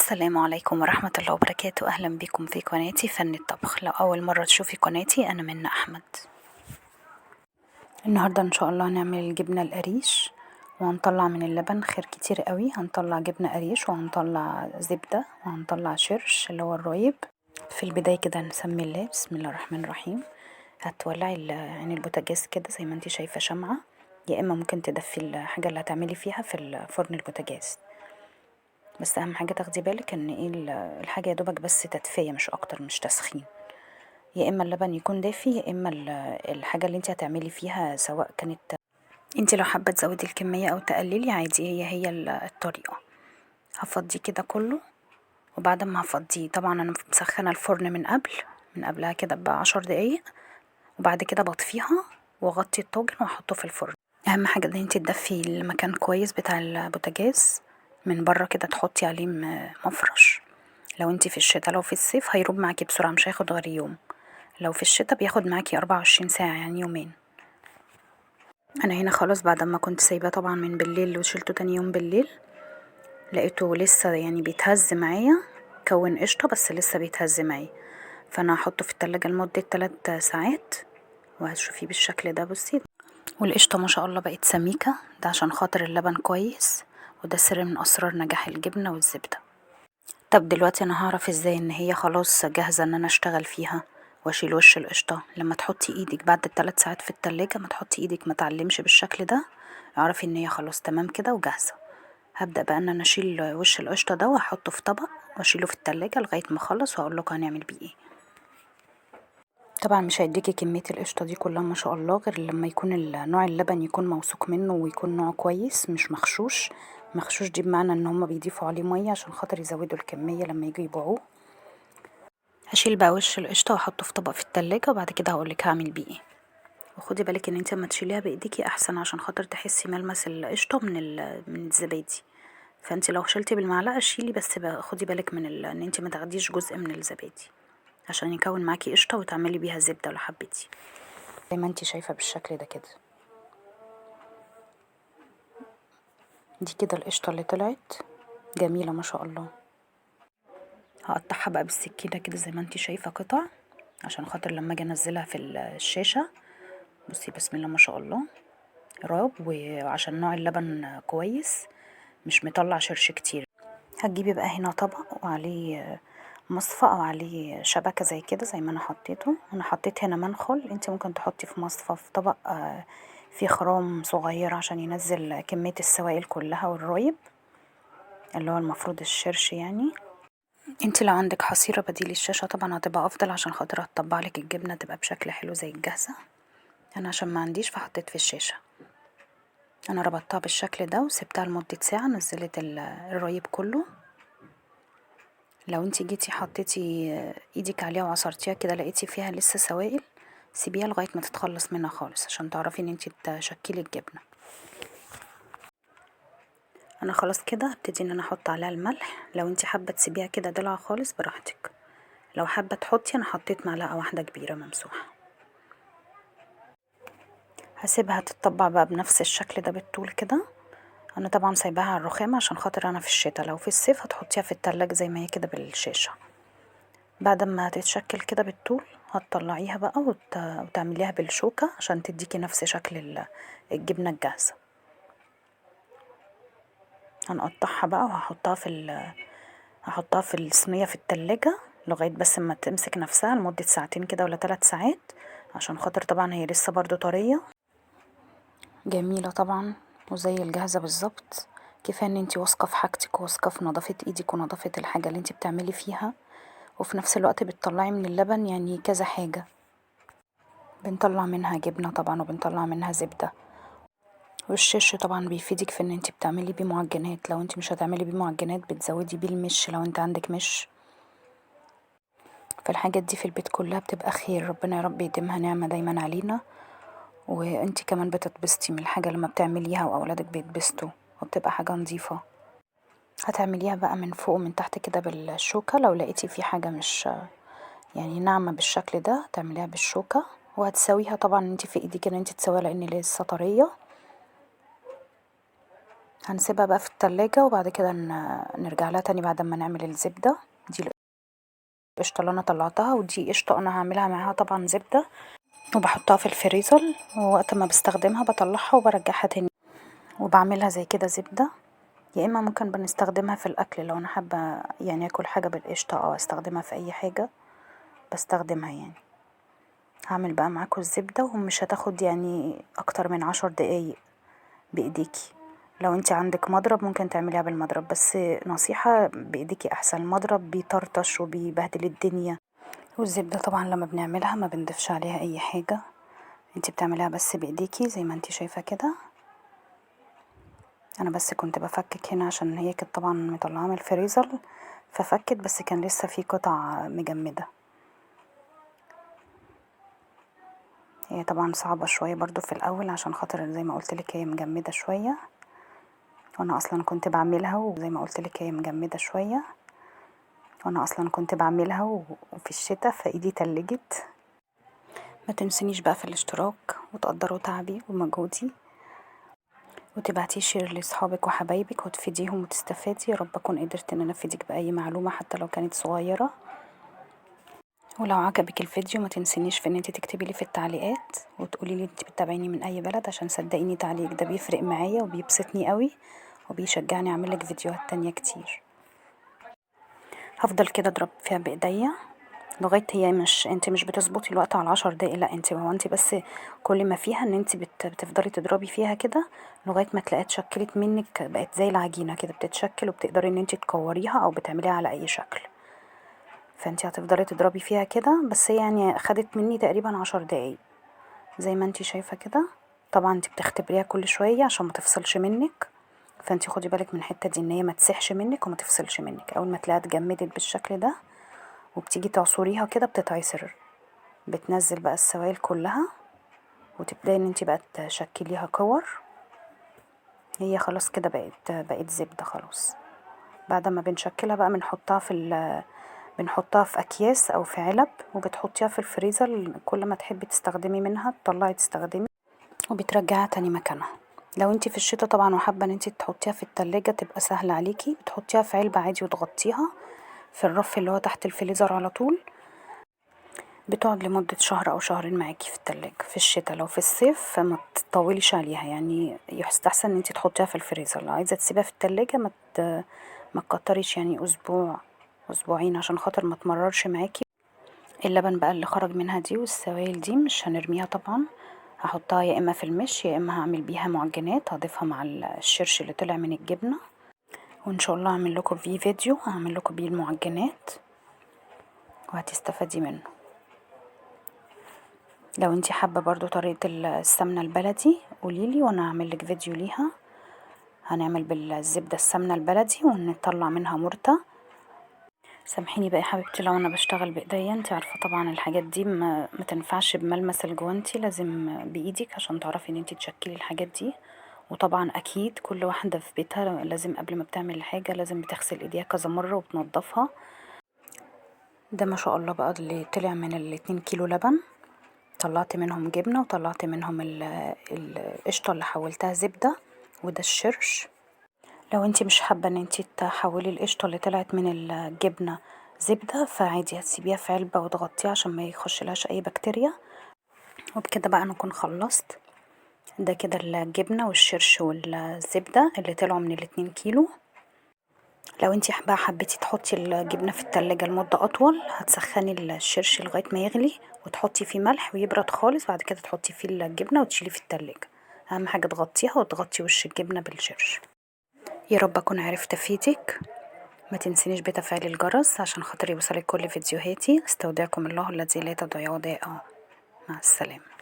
السلام عليكم ورحمة الله وبركاته. أهلا بكم في قناتي فن الطبخ. لو أول مرة تشوفي قناتي أنا منى أحمد. النهاردة إن شاء الله هنعمل الجبنة القريش، وهنطلع من اللبن خير كتير قوي. هنطلع جبنة قريش وهنطلع زبدة وهنطلع شرش اللي هو الرايب. في البداية كده نسمي الله، بسم الله الرحمن الرحيم. هتولعي يعني البوتاجاز كده زي ما انتي شايفة شمعة، يا إما ممكن تدفي الحاجة اللي هتعملي فيها في فرن البوتاجاز. بس اهم حاجه تاخدي بالك ان ايه الحاجه يا دوبك بس تدفيه مش اكتر، مش تسخين. يا اما اللبن يكون دافي يا اما الحاجه اللي انت هتعملي فيها سواء كانت انت لو حابه تزودي الكميه او تقللي عادي، هي الطريقه. هفضي كده كله، وبعد ما هفضيه طبعا انا مسخنه الفرن من قبلها كده ب10 دقايق، وبعد كده بطفيها واغطي الطاجن واحطه في الفرن. اهم حاجه ان انت تدفي المكان كويس بتاع البوتاجاز من بره كده، تحطي عليه مفرش. لو انتي في الشتا، لو في الصيف هيروب معاكي بسرعة، مش هياخد غير يوم. لو في الشتا بياخد معاكي 24 ساعة، يعني يومين. انا هنا خلاص بعد ما كنت سايباه طبعا من بالليل وشيلته تاني يوم بالليل، لقيته لسه يعني بيتهز معايا، كون قشطة بس لسه بيتهز معايا. فانا هحطه في التلاجة لمدة 3 ساعات وهتشوفيه بالشكل ده. بصي، والقشطة ما شاء الله بقت سميكة، ده عشان خاطر اللبن كويس، وده سر من اسرار نجاح الجبنة والزبدة. طب دلوقتي انا هعرف ازاي ان هي خلاص جاهزة ان انا اشتغل فيها واشيل وش القشطة؟ لما تحطي ايدك بعد ال3 ساعات في التلاجة، ما تحطي ايدك ما تعلمش بالشكل ده، اعرفي ان هي خلاص تمام كده وجاهزة. هبدأ بقى ان انا اشيل وش القشطة ده واحطه في طبق واشيله في التلاجة لغاية ما اخلص واقول لكم هنعمل بيه ايه. طبعا مش هيديكي كمية القشطة دي كلها ما شاء الله غير لما يكون نوع اللبن يكون موثوق منه ويكون نوع كويس، مش مغشوش. مغشوش دي بمعنى ان هما بيضيفوا عليه مية عشان خاطر يزودوا الكمية لما يجوا يبيعوه. هشيل بقى وش القشطة واحطه في طبق في التلاجة، وبعد كده هقولك هعمل بيه ايه. وخدي بالك ان انت اما تشيليها بايديكي احسن عشان خاطر تحسي ملمس القشطة من الزبادي. فانت لو شلتي بالمعلقة شيلي بس بقى خدي بالك ان انت ما تاخديش جزء من الزبادي عشان يكون معاكي قشطة وتعملي بيها زبدة لو حبيتي، زي ما انت شايفة بالشكل ده كده. دي كده القشطة اللي طلعت جميلة ما شاء الله. هقطعها بقى بالسكينة كده زي ما انت شايفة قطع، عشان خاطر لما اجي انزلها في الشاشة. بصي بسم الله ما شاء الله راب، وعشان نوع اللبن كويس مش مطلع شرش كتير. هتجيبي بقى هنا طبق وعليه مصفى او عليه شبكة زي كده زي ما انا حطيته. انا حطيت هنا منخل، انت ممكن تحطي في مصفى في طبق فيه خرام صغير عشان ينزل كمية السوائل كلها والرايب اللي هو المفروض الشرش يعني. انت لو عندك حصيرة بديل الشاشة طبعا هتبقى افضل عشان خاطر هتطبع لك الجبنة تبقى بشكل حلو زي الجاهزة. انا عشان ما عنديش فحطيت في الشاشة. انا ربطتها بالشكل ده وسبتها لمدة ساعة، نزلت الرايب كله. لو انتي جيتي حطيتي ايدك عليها وعصرتيها كده لقيتي فيها لسه سوائل، سيبيها لغاية ما تتخلص منها خالص عشان تعرفي ان انتي تشكلي الجبنة. انا خلاص كده هبتدي ان انا احط عليها الملح. لو انتي حابة تسيبيها كده دلع خالص براحتك، لو حابة تحطي انا حطيت معلقة واحدة كبيرة ممسوحة. هسيبها تتطبع بقى بنفس الشكل ده بالطول كده. انا طبعا سايباها على الرخام عشان خاطر انا في الشتا، لو في الصيف هتحطيها في التلاجة زي ما هي كده بالشاشة. بعد ما هتتشكل كده بالطول هتطلعيها بقى وتعمليها بالشوكة عشان تديكي نفس شكل الجبنة الجاهزة. هنقطعها بقى وهحطها هحطها في الصينية في التلاجة لغاية بس ما تمسك نفسها لمدة ساعتين كده ولا 3 ساعات، عشان خاطر طبعا هي لسه برضو طرية. جميلة طبعا وزي الجاهزة بالظبط. كفاية ان انتي واثقة في حاجتك وواثقة في نظافة ايدك ونظافة الحاجة اللي انتي بتعملي فيها، وفي نفس الوقت بتطلعي من اللبن يعني كذا حاجة. بنطلع منها جبنة طبعا وبنطلع منها زبدة. والشش طبعا بيفيدك في ان انتي بتعملي بيه معجنات، لو انتي مش هتعملي بيه معجنات بتزودي بيه المش لو انت عندك مش. فالحاجات دي في البيت كلها بتبقى خير، ربنا يا رب يديمها نعمة دايما علينا. وانتي كمان بتتبسطي من الحاجة لما بتعمليها واولادك بيتبسطوا وبتبقى حاجة نظيفة. هتعمليها بقى من فوق ومن تحت كده بالشوكة، لو لقيتي في حاجة مش يعني ناعمة بالشكل ده تعمليها بالشوكة. وهتسويها طبعا انتي في ايديك ان انتي تسويها لان لسه طرية. هنسيبها بقى في التلاجة وبعد كده نرجع لها تاني بعد ما نعمل الزبدة. دي القشطة اللي انا طلعتها، ودي قشطة انا هعملها معاها طبعا زبدة وبحطها في الفريزر، ووقت ما بستخدمها بطلعها وبرجعها تاني وبعملها زي كده زبدة. يا اما ممكن بنستخدمها في الاكل لو انا حابة يعني اكل حاجة بالقشطة او استخدمها في اي حاجة بستخدمها يعني. هعمل بقى معاكم الزبدة ومش هتاخد يعني اكتر من 10 دقايق بايديكي. لو انت عندك مضرب ممكن تعمليها بالمضرب، بس نصيحة بايديكي احسن، المضرب بيطرطش وبيبهدل الدنيا. والزبدة طبعا لما بنعملها ما بنضيفش عليها اي حاجة، انت بتعمليها بس بايديكي زي ما انت شايفة كده. انا بس كنت بفكك هنا عشان هي كانت طبعا مطلعاها من الفريزر ففكت، بس كان لسه في قطع مجمدة. هي طبعا صعبة شوية برضو في الاول عشان خاطر زي ما قلتلك هي مجمدة شوية، وانا اصلا كنت بعملها وزي ما قلتلك هي مجمدة شوية، وانا اصلا كنت بعملها وفي الشتا فايدي تلجت. ما تنسونيش بقى في الاشتراك وتقدروا تعبي ومجهودي وتبعتيه شير لاصحابك وحبايبك وتفيديهم وتستفادي. يا رب اكون قدرت ان انا افيدك باي معلومة حتى لو كانت صغيرة. ولو عجبك الفيديو ما تنسينيش في ان انت تكتبي لي في التعليقات وتقولي لي انت بتتابعيني من اي بلد، عشان صدقيني تعليقك ده بيفرق معايا وبيبسطني قوي وبيشجعني اعملك فيديوهات تانية كتير. هفضل كده اضرب فيها بايديا لغايه هي انت مش بتظبطي الوقت على 10 دقايق، لا انت بس كل ما فيها ان انت بتفضلي تضربي فيها كده لغايه ما تلاقيها اتشكلت منك، بقت زي العجينه كده بتتشكل وبتقدري ان انت تكوريها او بتعمليها على اي شكل. فانت هتفضلي تضربي فيها كده، بس هي يعني خدت مني تقريبا 10 دقايق زي ما انت شايفه كده. طبعا انت بتختبريها كل شويه عشان ما تفصلش منك، فانت خدي بالك من الحته دي ان هي ما تسحش منك وما تفصلش منك. اول ما تلاقيها اتجمدت بالشكل ده وبتيجي تعصريها كده بتتعصر، بتنزل بقى السوائل كلها وتبداي ان انت بقى تشكليها كور. هي خلاص كده بقت زبده خلاص. بعد ما بنشكلها بقى بنحطها في اكياس او في علب وبتحطيها في الفريزر، كل ما تحبي تستخدمي منها تطلعي تستخدمي وبترجعها تاني مكانها. لو انتي في الشتا طبعا وحابه ان انتي تحطيها في التلاجة تبقى سهله عليكي، بتحطيها في علبه عادي وتغطيها في الرف اللي هو تحت الفريزر على طول، بتقعد لمدة شهر او شهرين معاكي في التلاجة في الشتا. لو في الصيف فما تطوليش عليها، يعني يستحسن ان انتي تحطيها في الفريزر. لو عايزه تسيبها في التلاجة ما تكتريش، يعني اسبوع اسبوعين عشان خاطر ما تمررش معاكي. اللبن بقى اللي خرج منها دي والسوائل دي مش هنرميها طبعا، هحطها يا اما في المش يا اما هعمل بيها معجنات هضيفها مع الشرش اللي طلع من الجبنه، وان شاء الله هعمل لكم فيه فيديو هعمل لكم بيه المعجنات وهتستفادي منه. لو انتي حابه برضو طريقه السمنه البلدي قوليلي وانا هعمل لك فيديو ليها. هنعمل بالزبده السمنه البلدي ونطلع منها مرته. سامحيني بقى يا حبيبتي لو انا بشتغل بايديا، انتي عارفه طبعا الحاجات دي ما تنفعش بملمس الجوانتي، لازم بايدك عشان تعرفي ان انتي تشكلي الحاجات دي. وطبعا اكيد كل واحده في بيتها لازم قبل ما بتعمل الحاجه لازم بتغسل ايديها كذا مره وبتنضفها. ده ما شاء الله بقى اللي طلع من ال2 كيلو لبن، طلعت منهم جبنه وطلعت منهم القشطه اللي حولتها زبده، وده الشرش. لو انتي مش حابة ان انتي تحولي القشطة اللي طلعت من الجبنة زبدة فعادي هتسيبيها في علبة وتغطيها عشان ما يخشلهاش اي بكتيريا. وبكده بقى انا اكون خلصت. ده كده الجبنة والشرش والزبدة اللي طلعوا من ال2 كيلو. لو انتي بقى حبيتي تحطي الجبنة في التلاجة لمدة اطول هتسخني الشرش لغاية ما يغلي وتحطي فيه ملح ويبرد خالص، بعد كده تحطي فيه الجبنة وتشيليه في التلاجة. اهم حاجة تغطيها وتغطي وش الجبنة بالشرش. يا رب اكون عرفت افيدك. ما تنسينيش بتفعيل الجرس عشان خاطر يوصلك كل فيديوهاتي. استودعكم الله الذي لا تضيع ودائعه. مع السلامة.